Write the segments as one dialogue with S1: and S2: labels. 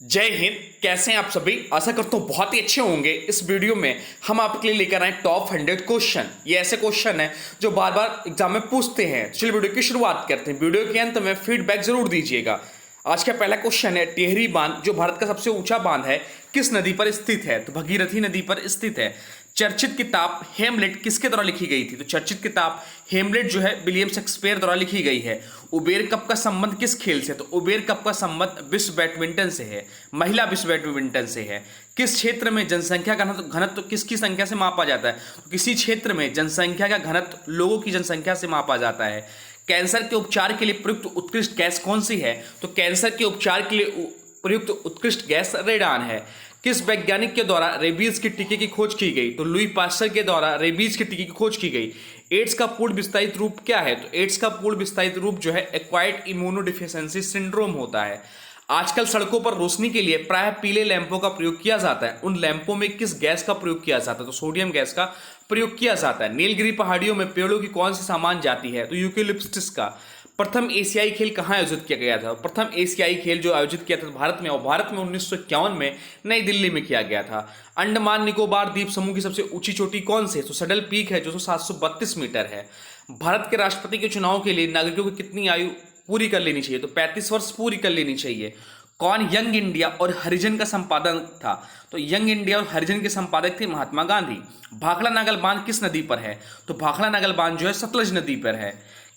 S1: जय हिंद। कैसे हैं आप सभी? आशा करता हूँ बहुत ही अच्छे होंगे। इस वीडियो में हम आपके लिए लेकर आए टॉप 100 क्वेश्चन। ये ऐसे क्वेश्चन है जो बार बार एग्जाम में पूछते हैं। चलिए वीडियो की शुरुआत करते हैं। वीडियो के अंत में फीडबैक जरूर दीजिएगा। आज का पहला क्वेश्चन है, टिहरी बांध जो भारत का सबसे ऊंचा बांध है किस नदी पर स्थित है? तो भगीरथी नदी पर स्थित है। चर्चित किताब हेमलेट किसके द्वारा लिखी गई थी? तो चर्चित किताब हेमलेट जो है विलियम शेक्सपियर द्वारा लिखी गई है। उबेर कप का संबंध किस खेल से? तो उबेर कप का संबंध विश्व बैडमिंटन से है, महिला विश्व बैडमिंटन से है। किस क्षेत्र में जनसंख्या का घनत्व किसकी संख्या से मापा जाता है? तो किसी क्षेत्र में जनसंख्या का घनत्व लोगों की जनसंख्या से मापा जाता है। कैंसर के उपचार के लिए प्रयुक्त उत्कृष्ट गैस कौन सी है? तो कैंसर के उपचार के लिए प्रयुक्त उत्कृष्ट गैस रेडान है। किस वैज्ञानिक के द्वारा रेबीज के टीके की खोज की गई? तो लुई पास्चर के द्वारा रेबीज के टीके की खोज की गई। एड्स का पूर्ण विस्तारित रूप क्या है? तो एड्स का पूर्ण विस्तारित रूप जो है एक्वायर्ड इम्यूनोडिफिशियेंसी सिंड्रोम होता है। आजकल सड़कों पर रोशनी के लिए प्राय पीले लैंपों का प्रयोग किया जाता है। उन लैंपों में किस गैस का प्रयोग किया जाता है? तो सोडियम गैस का प्रयोग किया जाता है। नीलगिरी पहाड़ियों में पेड़ों की कौन सी सामान जाती है? तो यूकेलिप्टस का। प्रथम एशियाई खेल कहाँ आयोजित किया गया था? प्रथम एशियाई खेल जो आयोजित किया था भारत में, और भारत में 1951 में नई दिल्ली में किया गया था। अंडमान निकोबार द्वीप समूह की सबसे ऊंची चोटी कौन सी है? तो सडल पीक है जो 732 मीटर है। भारत के राष्ट्रपति के चुनाव के लिए नागरिकों की कितनी आयु पूरी कर लेनी चाहिए? तो 35 वर्ष पूरी कर लेनी चाहिए। कौन यंग इंडिया और हरिजन का संपादक था? तो यंग इंडिया और हरिजन के संपादक थे महात्मा गांधी। भाखड़ा नागल बांध किस नदी पर है? तो भाखड़ा नागल बांध जो है सतलज नदी पर है।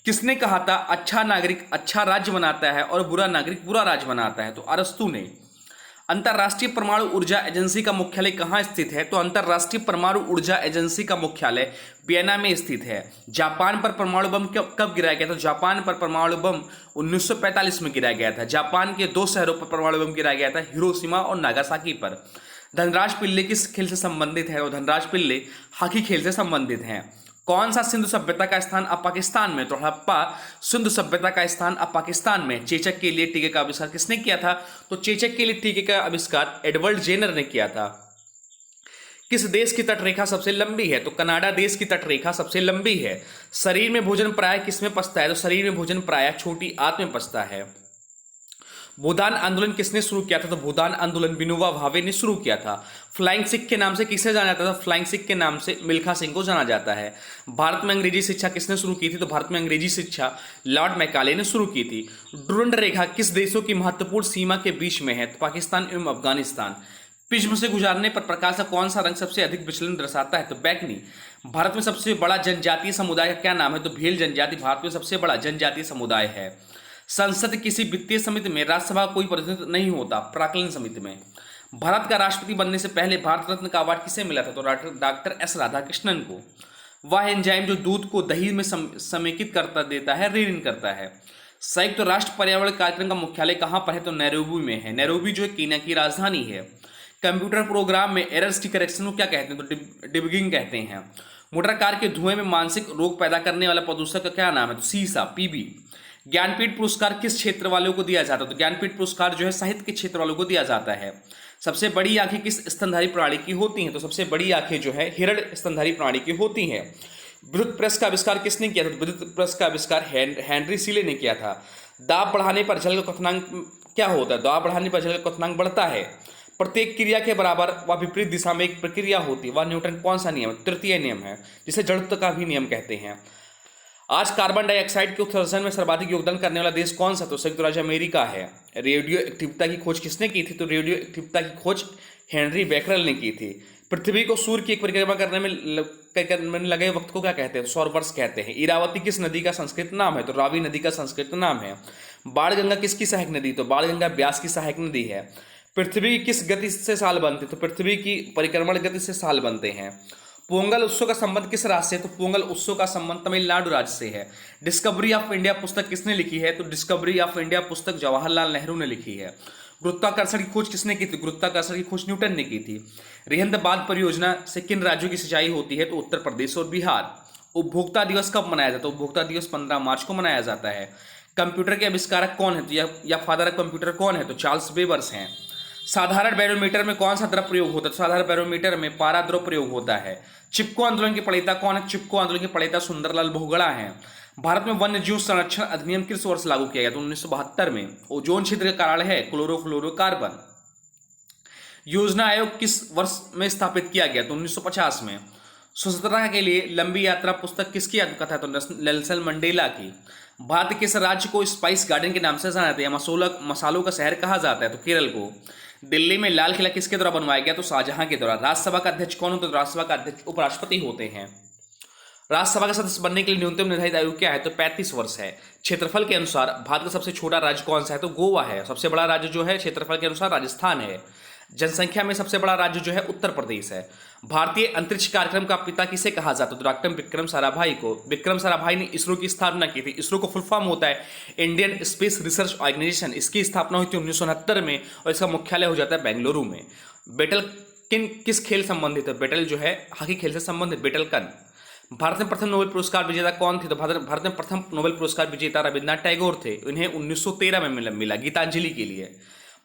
S1: किसने कहा था अच्छा नागरिक अच्छा राज्य बनाता है और बुरा नागरिक बुरा राज्य बनाता है? तो अरस्तू ने। अंतर्राष्ट्रीय परमाणु ऊर्जा एजेंसी का मुख्यालय कहाँ स्थित है? तो अंतर्राष्ट्रीय परमाणु ऊर्जा एजेंसी का मुख्यालय वियना में स्थित है। जापान पर परमाणु बम कब गिराया गया था? तो जापान पर परमाणु बम 1945 में गिराया गया था। जापान के 2 शहरों पर परमाणु बम गिराया गया था, हिरोशिमा और नागासाकी पर। धनराज पिल्ले किस खेल से संबंधित है? और धनराज पिल्ले हॉकी खेल से संबंधित हैं। कौन सा सिंधु सभ्यता का स्थान अब पाकिस्तान में? तो हड़प्पा सिंधु सभ्यता का स्थान अब पाकिस्तान में। चेचक के लिए टीके का आविष्कार किसने किया था? तो चेचक के लिए टीके का आविष्कार एडवर्ड जेनर ने किया था। किस देश की तटरेखा सबसे लंबी है? तो कनाडा देश की तटरेखा सबसे लंबी है। शरीर में भोजन प्राय किसमें पचता है? तो शरीर में भोजन प्राय छोटी आंत में पचता है। भूदान आंदोलन किसने शुरू किया था? तो भूदान आंदोलन विनोबा भावे ने शुरू किया था। फ्लाइंग सिख के नाम से किसे जाना जाता था? फ्लाइंग सिख के नाम से मिल्खा सिंह को जाना जाता है। भारत में अंग्रेजी शिक्षा किसने शुरू की थी? तो भारत में अंग्रेजी शिक्षा लॉर्ड मैकाले ने शुरू की थी। डुरंड रेखा किस देशों की महत्वपूर्ण सीमा के बीच में है? तो पाकिस्तान एवं अफगानिस्तान। प्रिज्म से गुजारने पर प्रकाश का कौन सा रंग सबसे अधिक विचलन दर्शाता है? तो बैगनी। भारत में सबसे बड़ा जनजातीय समुदाय का क्या नाम है? तो भील जनजाति भारत में सबसे बड़ा जनजातीय समुदाय है। संसद किसी वित्तीय समिति में राज्यसभा कोई प्रतिनिधित्व नहीं होता, प्राक्कलन समिति में। भारत का राष्ट्रपति बनने से पहले भारत रत्न का अवार्ड किसे मिला था? तो डॉक्टर एस राधाकृष्णन को। वह एंजाइम जो दूध को दही में समेकित करता देता है, रीनिन करता है। संयुक्त राष्ट्र पर्यावरण कार्यक्रम का मुख्यालय कहाँ पर है? तो नैरोबी में है। नैरोबी जो है केन्या की राजधानी है। कंप्यूटर प्रोग्राम में एरर्स की करेक्शन को क्या कहते हैं? तो डिबगिंग कहते हैं। मोटर कार के धुएं में मानसिक रोग पैदा करने वाला प्रदूषक का क्या नाम है? तो सीसा, पीबी। ज्ञानपीठ पुरस्कार किस क्षेत्र वालों को दिया जाता है? तो ज्ञानपीठ पुरस्कार जो है साहित्य के क्षेत्र वालों को दिया जाता है। सबसे बड़ी आंखें किस स्तनधारी प्राणी की होती हैं? तो सबसे बड़ी आंखें जो है हिरण स्तनधारी प्राणी की होती हैं। विद्युत प्रेस का आविष्कार किसने किया था? तो विद्युत प्रेस का आविष्कार हेनरी सीले ने किया था। दाब बढ़ाने पर जल का क्वथनांक क्या होता है? दाब बढ़ाने पर जल का क्वथनांक बढ़ता है। प्रत्येक क्रिया के बराबर व विपरीत दिशा में एक प्रक्रिया होती है, वह न्यूटन कौन सा नियम है? तृतीय नियम है, जिसे जड़त्व का भी नियम कहते हैं। आज कार्बन डाइऑक्साइड के उत्सर्जन में सर्वाधिक योगदान करने वाला देश कौन सा? तो संयुक्त राज्य अमेरिका है। रेडियो एक्टिविटी की खोज किसने की थी? तो रेडियो एक्टिविटी की खोज हेनरी बैकरल ने की थी। पृथ्वी को सूर्य की एक परिक्रमा करने में लगे वक्त को क्या कहते हैं? सौर वर्ष कहते हैं। इरावती किस नदी का संस्कृत नाम है? तो रावी नदी का संस्कृत नाम है। बाणगंगा किसकी सहायक नदी? तो बाणगंगा व्यास की सहायक नदी है। पृथ्वी की किस गति से साल बनते? तो पृथ्वी की परिक्रमण गति से साल बनते हैं। पोंगल उत्सव का संबंध किस राज्य से? तो पोंगल उत्सव का संबंध तमिलनाडु राज्य से है। डिस्कवरी ऑफ इंडिया पुस्तक किसने लिखी है? तो डिस्कवरी ऑफ इंडिया पुस्तक जवाहरलाल नेहरू ने लिखी है। गुरुत्वाकर्षण की खोज किसने की थी? गुरुत्वाकर्षण की खोज न्यूटन ने की थी। रिहंद बांध परियोजना से किन राज्यों की सिंचाई होती है? तो उत्तर प्रदेश और बिहार। उपभोक्ता दिवस कब मनाया जाता है? उपभोक्ता दिवस 15 मार्च को मनाया जाता है। कंप्यूटर के आविष्कारक कौन है? तो या फादर ऑफ कंप्यूटर कौन है? तो चार्ल्स बेबर्स हैं। साधारण बैरोमीटर में कौन सा द्रव प्रयोग होता है? साधारण बैरोमीटर में पारा द्रव प्रयोग होता है। चिपको आंदोलन के प्रणेता कौन है? चिपको आंदोलन के प्रणेता सुंदरलाल बहुगुणा हैं। भारत में वन्य जीव संरक्षण अधिनियम किस वर्ष लागू किया गया? तो 1972 में। ओजोन छिद्र का कारण है क्लोरोफ्लोरोकार्बन। योजना आयोग किस वर्ष में स्थापित किया गया? तो 1950 में। स्वतंत्रता के लिए लंबी यात्रा पुस्तक किसकी आत्मकथा है? तो नेल्सन मंडेला की। भारत किस राज्य को स्पाइस गार्डन के नाम से जाना जाता है? मसालों का शहर कहा जाता है? तो केरल को। दिल्ली में लाल किला किसके द्वारा बनवाया गया? तो शाहजहां के द्वारा। राज्यसभा का अध्यक्ष कौन होता है? तो राज्यसभा का अध्यक्ष उपराष्ट्रपति होते हैं। राज्यसभा का सदस्य बनने के लिए न्यूनतम निर्धारित आयु क्या है? तो 35 वर्ष है। क्षेत्रफल के अनुसार भारत का सबसे छोटा राज्य कौन सा है? तो गोवा है। सबसे बड़ा राज्य जो है क्षेत्रफल के अनुसार राजस्थान है। जनसंख्या में सबसे बड़ा राज्य जो है उत्तर प्रदेश है। भारतीय अंतरिक्ष कार्यक्रम का पिता किसे कहा जाता है? तो डॉक्टर विक्रम साराभाई को। विक्रम साराभाई ने इसरो की स्थापना की थी। इसरो को फुल फॉर्म होता है इंडियन स्पेस रिसर्च ऑर्गेनाइजेशन। इसकी स्थापना हुई थी 1969 में और इसका मुख्यालय हो जाता है बेंगलुरु में। बेटल किस खेल संबंधित है? बेटल जो है हॉकी खेल से संबंधित बेटलकन। भारत में प्रथम नोबेल पुरस्कार विजेता कौन थे? तो भारत में प्रथम नोबेल पुरस्कार विजेता रविन्द्रनाथ टैगोर थे। उन्हें 1913 में मिला गीतांजलि के लिए।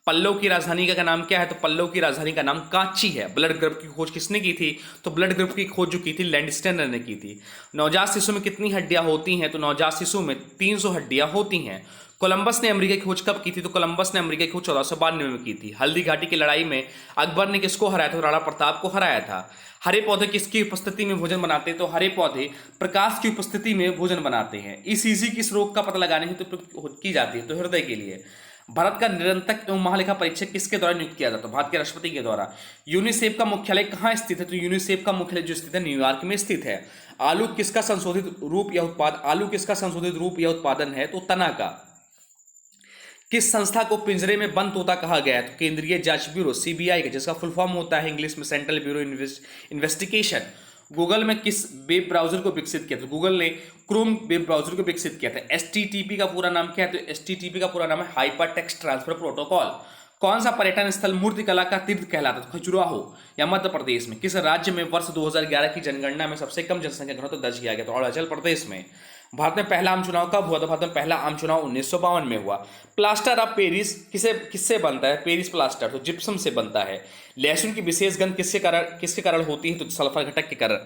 S1: पल्लव की राजधानी का नाम क्या है? तो पल्लव की राजधानी का नाम कांची है। ब्लड ग्रुप की खोज किसने की थी? तो ब्लड ग्रुप की खोज जो की थी लैंडस्टेनर ने की थी। नवजात शिशु में कितनी हड्डियां होती हैं? तो नवजात शिशु में 300 हड्डियां होती हैं। कोलंबस ने अमेरिका की खोज कब की थी? तो कोलंबस ने अमेरिका की खोज 1492 में की थी। हल्दी घाटी की लड़ाई में अकबर ने किसको हराया था? तो राणा प्रताप को हराया था। हरे पौधे किसकी उपस्थिति में भोजन बनाते हैं? तो हरे पौधे प्रकाश की उपस्थिति में भोजन बनाते हैं। ईसीजी किस रोग का पता लगाने हेतु की जाती है? तो हृदय के लिए। भारत का निरंतक एवं महालेखा परीक्षक किसके द्वारा नियुक्त किया जाता है? भारत के राष्ट्रपति के द्वारा। यूनिसेफ का मुख्यालय कहाँ स्थित है? तो यूनिसेफ का मुख्यालय जो स्थित है न्यूयॉर्क में स्थित है। आलू किसका संशोधित रूप या उत्पादन है? तो तना का। किस संस्था को पिंजरे में बंद तोता कहा गया है? तो केंद्रीय जांच ब्यूरो सीबीआई का, जिसका फुल फॉर्म होता है इंग्लिश में सेंट्रल ब्यूरो इन्वेस्टिगेशन। गूगल में किस वेब ब्राउजर को विकसित किया? तो गूगल ने क्रोम वेब ब्राउजर को विकसित किया था। एचटीटीपी का पूरा नाम क्या है? तो एचटीटीपी का पूरा नाम है हाइपर टेक्स्ट ट्रांसफर प्रोटोकॉल। कौन सा पर्यटन स्थल मूर्तिकला का तीर्थ कहलाता है? तो खजुराहो या मध्य प्रदेश में। किस राज्य में वर्ष 2011 की जनगणना में सबसे कम जनसंख्या घनत्व दर्ज किया गया? तो अरुणाचल प्रदेश में। भारत में पहला आम चुनाव कब हुआ? तो भारत में पहला आम चुनाव 1952 में हुआ। प्लास्टर ऑफ पेरिस किससे बनता है? पेरिस प्लास्टर तो जिप्सम से बनता है। लहसुन की विशेष गंध किसके कारण होती है? तो सल्फर घटक के कारण।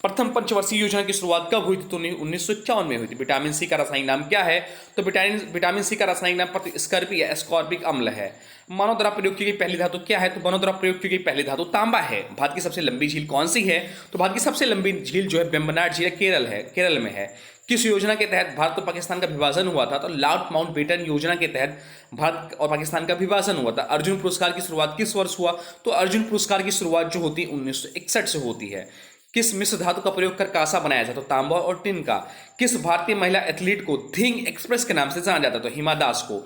S1: प्रथम पंचवर्षीय योजना की शुरुआत कब हुई थी? तो 1951 में हुई थी। विटामिन सी का रासायनिक नाम क्या है? तो विटामिन सी का रासायनिक नाम प्रतिस्पर्धी या एस्कॉर्बिक अम्ल है। मानव द्वारा प्रयोग की गई पहली धातु क्या है? तो मानव द्वारा प्रयोग की गई पहली धातु तांबा है। भारत की सबसे लंबी झील कौन सी है? तो भारत की सबसे लंबी झील जो है वेम्बनाड झील केरल में है। किस योजना के तहत भारत और पाकिस्तान का विभाजन हुआ था? तो लॉर्ड माउंटबेटन योजना के तहत भारत और पाकिस्तान का विभाजन हुआ था। अर्जुन पुरस्कार की शुरुआत किस वर्ष हुआ? तो अर्जुन पुरस्कार की शुरुआत जो होती है 1961 से होती है। किस मिश्र धातु का प्रयोग कर कांसा बनाया जाता? तो तांबा और टिन का। किस भारतीय महिला एथलीट को धिंग एक्सप्रेस के नाम से जाना जाता? तो हिमा दास को।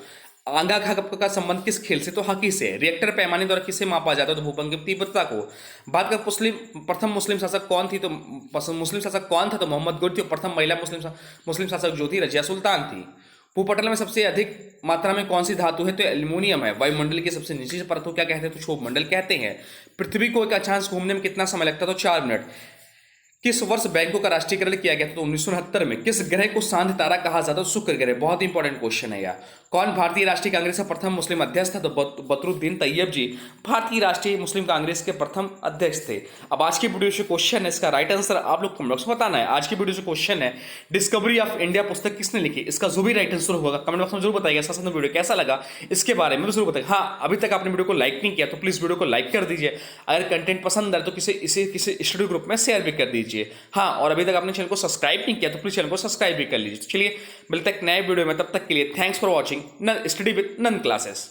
S1: आंगा का संबंध किस खेल से? तो हॉकी से। रिएक्टर पैमाने द्वारा किसे मापा जाता है? तो भूकंप की तीव्रता को। भारत का प्रथम मुस्लिम शासक कौन थी? तो मुस्लिम शासक कौन था? तो मोहम्मद गुर थी। प्रथम महिला मुस्लिम शासक जो थी रजिया सुल्तान थी। भूपटल में सबसे अधिक मात्रा में कौन सी धातु है? तो एल्यूमिनियम है। वायुमंडल की सबसे निचली परत को क्या कहते हैं? तो क्षोभ मंडल कहते हैं। पृथ्वी को एक अक्षांश घूमने में कितना समय लगता है? तो 4 मिनट। किस वर्ष बैंकों का राष्ट्रीयकरण किया गया था? तो 1969 में। किस ग्रह को शांत तारा कहा जाता है? शुक्र ग्रह। बहुत इंपॉर्टेंट क्वेश्चन है यार। कौन भारतीय राष्ट्रीय कांग्रेस का प्रथम मुस्लिम अध्यक्ष था? तो बदरुद्दीन तैयब जी भारतीय राष्ट्रीय मुस्लिम कांग्रेस के प्रथम अध्यक्ष थे। अब आज की वीडियो से क्वेश्चन है, इसका राइट आंसर आप लोग कमेंट बॉक्स में बताना है। आज की वीडियो से क्वेश्चन है, डिस्कवरी ऑफ इंडिया पुस्तक किसने लिखी? इसका जो भी राइट आंसर होगा कमेंट बॉक्स में जरूर बताइएगा। साथ साथ वीडियो कैसा लगा इसके बारे में जरूर बताइए। हाँ, अभी तक आपने वीडियो को लाइक नहीं किया तो प्लीज वीडियो को लाइक कर दीजिए। अगर कंटेंट पसंद आए तो किसी स्टडी ग्रुप में शेयर भी कर दीजिए। हाँ, और अभी तक आपने चैनल को सब्सक्राइब नहीं किया तो प्लीज चैनल को सब्सक्राइब भी कर लीजिए। चलिए मिलते हैं एक नए वीडियो में, तब तक के लिए thanks for watching study with nun classes.